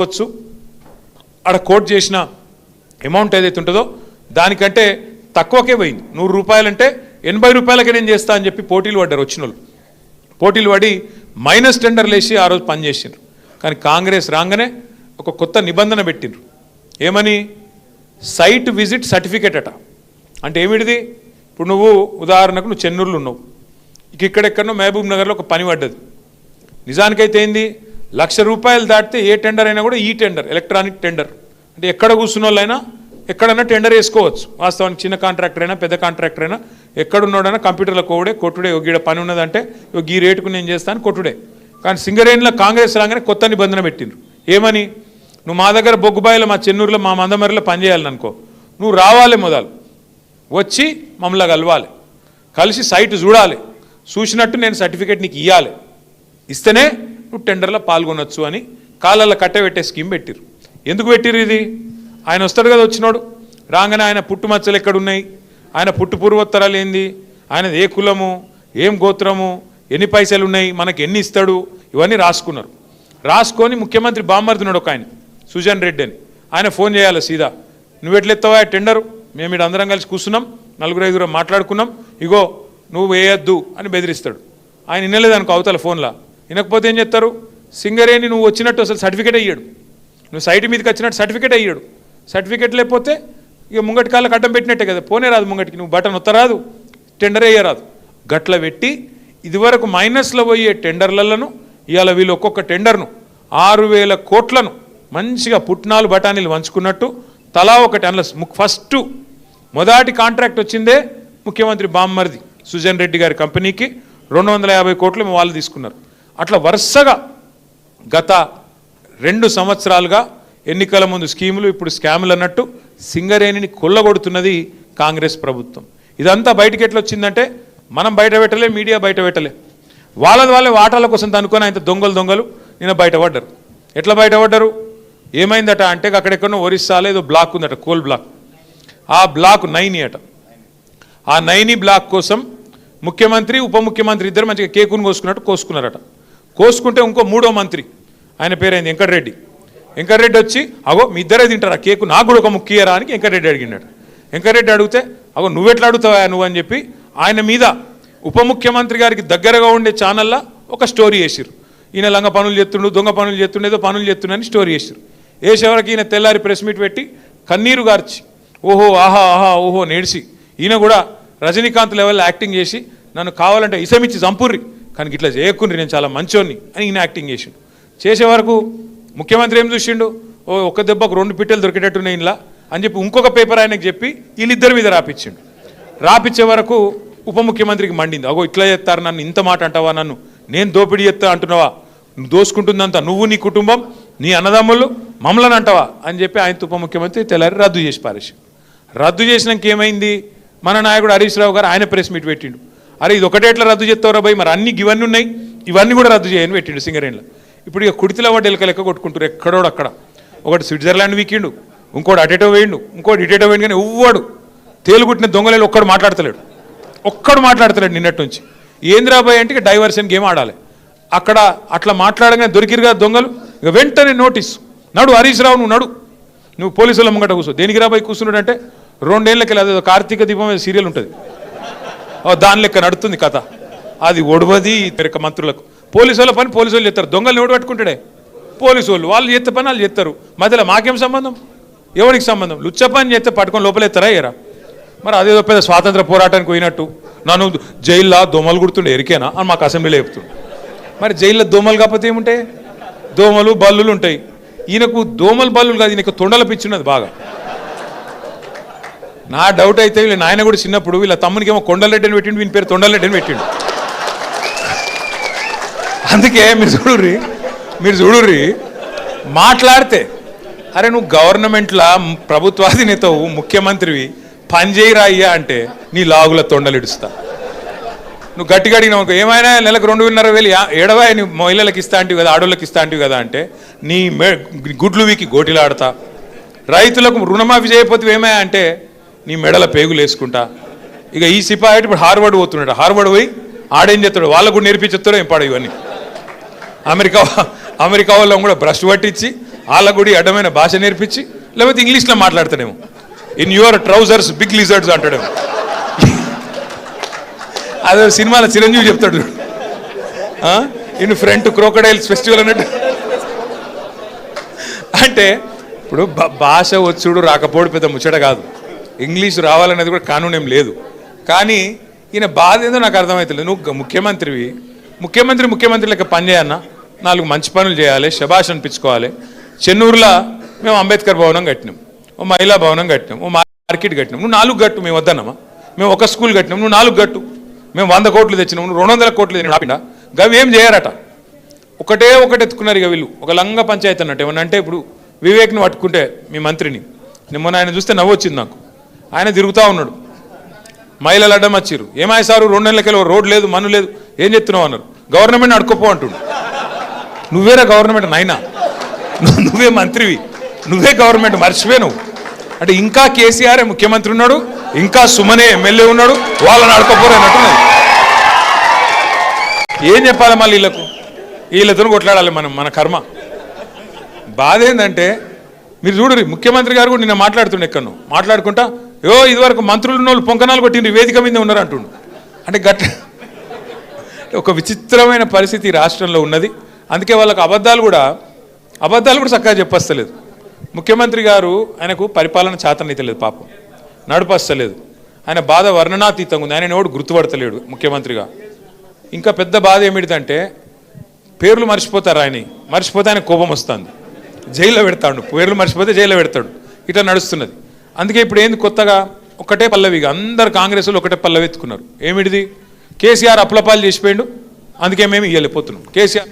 వచ్చు అక్కడ కోట్ చేసిన అమౌంట్ ఏదైతే ఉంటుందో దానికంటే తక్కువకే పోయింది. 100 రూపాయలంటే 80 రూపాయలకే నేను చేస్తా అని చెప్పి పోటీలు పడ్డారు. వచ్చిన వాళ్ళు పోటీలు పడి మైనస్ టెండర్లు వేసి ఆ రోజు పనిచేసిండ్రు. కానీ కాంగ్రెస్ రాగానే ఒక కొత్త నిబంధన పెట్టిండ్రు. ఏమని? సైట్ విజిట్ సర్టిఫికేట్ అట. అంటే ఏమిటిది? ఇప్పుడు నువ్వు ఉదాహరణకు నువ్వు చెన్నూరులో ఉన్నావు, ఇక్కడెక్కడో మహబూబ్ నగర్లో ఒక పని పడ్డది. నిజానికైతే ఏంది, 1,00,000 రూపాయలు దాటితే ఏ టెండర్ అయినా కూడా ఈ టెండర్ ఎలక్ట్రానిక్ టెండర్, అంటే ఎక్కడ కూర్చున్న వాళ్ళైనా ఎక్కడైనా టెండర్ వేసుకోవచ్చు. వాస్తవానికి చిన్న కాంట్రాక్టర్ అయినా పెద్ద కాంట్రాక్టర్ అయినా ఎక్కడున్నాడైనా కంప్యూటర్లో కొట్టుడే గీడ పని ఉన్నదంటే ఈ రేటుకు నేను చేస్తాను కొట్టుడే. కానీ సింగరేణిలో కాంగ్రెస్ రాగానే కొత్త నిబంధన పెట్టిండ్రు. ఏమని? నువ్వు మా దగ్గర బొగ్గుబాయిలో మా చెన్నూరులో మా మందమరిలో పనిచేయాలనుకో, నువ్వు రావాలి, మొదలు వచ్చి మమ్మల్ని కలవాలి, కలిసి సైట్ చూడాలి, చూసినట్టు నేను సర్టిఫికేట్ నీకు ఇవ్వాలి, ఇస్తేనే నువ్వు టెండర్లో పాల్గొనొచ్చు అని కాళ్ళల్లో కట్టబెట్టే స్కీమ్ పెట్టిరు. ఎందుకు పెట్టిరు ఇది? ఆయన వస్తాడు కదా, వచ్చినాడు రాగానే ఆయన పుట్టుమచ్చలు ఎక్కడున్నాయి, ఆయన పుట్టు పూర్వోత్తరాలు ఏంది, ఆయనది ఏ కులము, ఏం గోత్రము, ఎన్ని పైసలు ఉన్నాయి, మనకి ఎన్ని ఇస్తాడు, ఇవన్నీ రాసుకున్నారు. రాసుకొని ముఖ్యమంత్రి బామ్మర్తున్నాడు ఒక ఆయన సుజన్ రెడ్డి అని, ఆయన ఫోన్ చేయాలి సీదా, నువ్వు ఎట్లెత్తావా టెండరు, మేము ఇక్కడ అందరం కలిసి కూర్చున్నాం, 4-5 మాట్లాడుకున్నాం, ఇగో నువ్వు వేయద్దు అని బెదిరిస్తాడు. ఆయన వినలేదనుకో అవతల ఫోన్లో, వినకపోతే ఏం చేస్తారు, సింగరేణి నువ్వు వచ్చినట్టు అసలు సర్టిఫికేట్ అయ్యాడు, నువ్వు సైట్ మీదకి వచ్చినట్టు సర్టిఫికేట్ అయ్యాడు. సర్టిఫికేట్ లేకపోతే ఇక ముంగటి కాళ్ళకి అడ్డం పెట్టినట్టే కదా, పోనే రాదు ముంగటికి, నువ్వు బటన్ ఒత్తరాదు, టెండర్ వేయరాదు. గట్ల పెట్టి ఇదివరకు మైనస్లో పోయే టెండర్లను ఇవాళ వీళ్ళు ఒక్కొక్క టెండర్ను 6,000 కోట్లను మంచిగా పుట్నాలు బఠానీలు వంచుకున్నట్టు తలా ఒకటి అనలస్. ఫస్ట్ మొదటి కాంట్రాక్ట్ వచ్చిందే ముఖ్యమంత్రి బామ్మర్ది సుజన్ రెడ్డి గారి కంపెనీకి 250 కోట్లు వాళ్ళు తీసుకున్నారు. అట్లా వరుసగా గత 2 సంవత్సరాలుగా ఎన్నికల ముందు స్కీములు, ఇప్పుడు స్కాములు అన్నట్టు సింగరేణిని కొల్లగొడుతున్నది కాంగ్రెస్ ప్రభుత్వం. ఇదంతా బయటకు ఎట్లా వచ్చిందంటే మనం బయట పెట్టలే, మీడియా బయట పెట్టలే, వాళ్ళే వాటాల కోసం అనుకొని ఆయన దొంగలు నిన్న బయటపడ్డారు. ఎట్లా బయటపడ్డారు? ఏమైందట అంటే అక్కడెక్కడో ఒరిస్సాలో ఏదో బ్లాక్ ఉందట, కోల్ బ్లాక్, ఆ బ్లాక్ 9 అట. ఆ 9 బ్లాక్ కోసం ముఖ్యమంత్రి ఉప ముఖ్యమంత్రి ఇద్దరు మంచిగా కేకును కోసుకున్నారట. కోసుకుంటే ఇంకో 3వ మంత్రి, ఆయన పేరైంది వెంకటరెడ్డి వచ్చి, అగో మీ ఇద్దరే తింటారా కేకు, నాకు కూడా ఒక ముఖ్యరా అని వెంకటరెడ్డి అడిగినాడు. వెంకటరెడ్డి అడిగితే, అగో నువ్వెట్లా అడుగుతావా నువ్వు అని చెప్పి ఆయన మీద ఉప ముఖ్యమంత్రి గారికి దగ్గరగా ఉండే ఛానల్లో ఒక స్టోరీ వేసిరు. ఈయన లంగ పనులు చేస్తుండు, దొంగ పనులు చేస్తుండే, ఏదో పనులు చేస్తుండని స్టోరీ వేసిరు. వేసేవరకు ఈయన తెల్లారి ప్రెస్ మీట్ పెట్టి కన్నీరు గార్చి ఓహో ఆహా ఓహో నేడిసి, ఈయన కూడా రజనీకాంత్ లెవెల్లో యాక్టింగ్ చేసి నన్ను కావాలంటే ఇసమిచ్చి చంపుర్రి, కానీ ఇట్లా చేయకుండ్రి, నేను చాలా మంచోన్ని అని ఈయన యాక్టింగ్ చేసిండు. చేసే వరకు ముఖ్యమంత్రి ఏం చూసిండు, ఒక దెబ్బకు 2 పిట్టెలు దొరికేటట్టున్నాయి ఇలా అని చెప్పి ఇంకొక పేపర్ ఆయనకు చెప్పి వీళ్ళిద్దరి మీద రాపిచ్చిండు. రాపిచ్చే వరకు ఉప ముఖ్యమంత్రికి మండింది, అగో ఇట్లా చేస్తారు, నన్ను ఇంత మాట అంటావా, నన్ను నేను దోపిడీ చేస్తా అంటున్నావా, నువ్వు దోసుకుంటుందంతా నువ్వు, నీ కుటుంబం, నీ అన్నదమ్ములు, మమ్మల్ని అంటావా అని చెప్పి ఆయన ఉప ముఖ్యమంత్రి తెల్లారి రద్దు చేసి పారేసి. రద్దు చేసినాక ఏమైంది, మన నాయకుడు హరీష్ రావు గారు ఆయన ప్రెస్ మీట్ పెట్టిండు. అరే ఇది ఒకటే ఎట్లా రద్దు చేస్తావురా భయ్, మరి అన్ని ఇవన్నీ ఉన్నాయి, ఇవన్నీ కూడా రద్దు చేయని పెట్టిండు సింగరేణిలో. ఇప్పుడు ఇక కుడితిలో వాడు ఎలక లెక్క కొట్టుకుంటారు ఎక్కడోడు అక్కడ. ఒకటి స్విట్జర్లాండ్ వీకిండు, ఇంకోటి అటేటో వేయండు, ఇంకోటి ఇటేటో వేయండు, కానీ ఎవ్వడు తేలుగుట్టిన దొంగలేలు ఒక్కడు మాట్లాడతలేడు నిన్నటి నుంచి. ఏంద్రాబాయ్ అంటే డైవర్షన్ గేమ్ ఆడాలి. అక్కడ అట్లా మాట్లాడగానే దొరికిరుగా దొంగలు, ఇక వెంటనే నోటీసు, నడు హరీష్ రావు నువ్వు పోలీసుల ముంగట కూర్చో. దేనికి రాబాయి కూర్చున్నాడు అంటే 2 ఏళ్ళకి అదేదో కార్తీక దీపం సీరియల్ ఉంటుంది, దాని లెక్క నడుతుంది కథ. అది ఒడవది మంత్రులకు. పోలీసుల పని పోలీసులు చేస్తారు, దొంగలు ఎవడు పట్టుకుంటాడే పోలీసు వాళ్ళు చేస్తే పని వాళ్ళు చేస్తారు. మధ్యలో మాకేం సంబంధం, ఎవరికి సంబంధం? లుచ్చ పని చేస్తే పట్టుకొని లోపలెత్తారా ఏరా? మరి అదేదో పెద్ద స్వాతంత్ర పోరాటానికి పోయినట్టు నన్ను జైల్లో దోమలు కుడుతుండే ఎరికేనా అని మాకు అసెంబ్లీలో చెప్తుండే. మరి జైల్లో దోమలు కాకపోతే ఏముంటాయి, దోమలు బల్లులు ఉంటాయి. ఈయనకు దోమలు బల్లులు కాదు, ఈయనకు తొండల పిచ్చిన్నది బాగా. నా డౌట్ అయితే వీళ్ళ నాయన కూడా చిన్నప్పుడు వీళ్ళ తమ్మునికి ఏమో కొండలరెడ్డి అని పెట్టిండు, వీని పేరు తొండలరెడ్డి అని పెట్టిండు. అందుకే మీరు చూడుర్రి మాట్లాడితే, అరే నువ్వు గవర్నమెంట్లో ప్రభుత్వాధినేతవు, ముఖ్యమంత్రివి, పని చేయరా అయ్యా అంటే నీ లాగుల తొండలు ఇడుస్తా. నువ్వు గట్టిగా అడిగినావు ఏమైనా నెలకు 2,500 ఏడవా నీ మహిళలకు ఇస్తా అంటివి కదా, ఆడోళ్ళకి ఇస్తా అంటివి కదా అంటే నీ గుడ్లు వీకి గోటిలాడతా. రైతులకు రుణమాఫీ చేయకపోతే ఏమయ్యా అంటే నీ మెడల పేగులు వేసుకుంటా. ఇక ఈ సిపాయి ఇప్పుడు హార్వర్డ్ పోతున్నాడు, హార్వర్డ్ పోయి ఆడేం చేస్తాడు, వాళ్ళకు కూడా నేర్పించేస్తాడో ఏం పాడు. ఇవన్నీ అమెరికా వాళ్ళం కూడా బ్రష్ పట్టించి వాళ్ళకు కూడా అడ్డమైన భాష నేర్పించి లేకపోతే ఇంగ్లీష్లో మాట్లాడతాడేమో. In your trousers big lizards అంటాడేమో. అదే సినిమాలో చిరంజీవి చెప్తాడు, ఇన్ ఫ్రంట్ క్రోకడైల్స్ ఫెస్టివల్ అన్నట్టు. అంటే ఇప్పుడు భాష వచ్చుడు రాకపోడు పెద్ద ముచ్చట కాదు, ఇంగ్లీషు రావాలనేది కూడా కానూన్ ఏం లేదు. కానీ ఈయన బాధ ఏదో నాకు అర్థమవుతుంది. నువ్వు ముఖ్యమంత్రి లెక్క పని చేయన్నా, 4 మంచి పనులు చేయాలి, శభాష్ అనిపించుకోవాలి. చెన్నూరులో మేము అంబేద్కర్ భవనం కట్టినాం, ఓ మహిళా భవనం కట్టినాం, ఓ మార్కెట్ కట్టినాం. నువ్వు 4 గట్టు, మేము వద్దన్నామా? మేము ఒక స్కూల్ కట్టినాం, నువ్వు 4 గట్టు. మేము 100 కోట్లు తెచ్చినాం, నువ్వు 200 కోట్లు తెచ్చినా. గవి ఏం చేయరట, ఒకటే ఎత్తుకున్నారు ఇక వీళ్ళు. ఒక లంగ పంచాయతీ అన్నట్టు. ఏమన్నా అంటే ఇప్పుడు వివేక్ని పట్టుకుంటే మీ మంత్రిని, మొన్న ఆయన చూస్తే నవ్వు వచ్చింది నాకు. ఆయన తిరుగుతూ ఉన్నాడు, మహిళలు అడ్డం వచ్చిర్రు. ఏమాయి సారు 2 నెలలకెళ్ళి రోడ్ లేదు, మన్ను లేదు, ఏం చెప్తున్నావు అన్నారు. గవర్నమెంట్ అడుకోపో అంటుండు. నువ్వేరా గవర్నమెంట్ నాయనా, నువ్వే మంత్రివి, నువ్వే గవర్నమెంట్, మర్చిపోయి నువ్వు. అంటే ఇంకా కేసీఆర్ ముఖ్యమంత్రి ఉన్నాడు, ఇంకా సుమనే ఎమ్మెల్యే ఉన్నాడు, వాళ్ళని అడుకోపోరు అన్నట్టున్నది. ఏం చెప్పాలి మళ్ళీ వీళ్ళతో కొట్లాడాలి మన కర్మ. బాధ ఏంటంటే మీరు చూడరు, ముఖ్యమంత్రి గారు కూడా నిన్న మాట్లాడుతుండే ఎక్కడో మాట్లాడుకుంటా, ఇదివరకు మంత్రులు ఉన్న వాళ్ళు పొంకనాలు కొట్టిండ్రు, వేదిక మీద ఉన్నారు అంటుండు. అంటే ఒక విచిత్రమైన పరిస్థితి రాష్ట్రంలో ఉన్నది. అందుకే వాళ్ళకి అబద్ధాలు కూడా చక్కగా చెప్పస్తలేదు. ముఖ్యమంత్రి గారు ఆయనకు పరిపాలన చేతనైతలేదు, పాపం నడుపస్తలేదు. ఆయన బాధ వర్ణనాతీతంగా ఉంది. ఆయన ఎవడు గుర్తుపడతలేడు ముఖ్యమంత్రిగా. ఇంకా పెద్ద బాధ ఏమిటిదంటే పేర్లు మర్చిపోతారు. మర్చిపోతే ఆయన కోపం వస్తుంది, జైల్లో పెడతాడు. పేర్లు మర్చిపోతే జైల్లో పెడతాడు. ఇట్లా నడుస్తున్నది. అందుకే ఇప్పుడు ఏంది కొత్తగా ఒకటే పల్లవిగా అందరు కాంగ్రెస్లో ఒకటే పల్లవి ఎత్తుకున్నారు. ఏమిటిది? కేసీఆర్ అప్లపాలు చేసిపోయిండు, అందుకే మేము ఇవ్వలేకపోతున్నాం. కేసీఆర్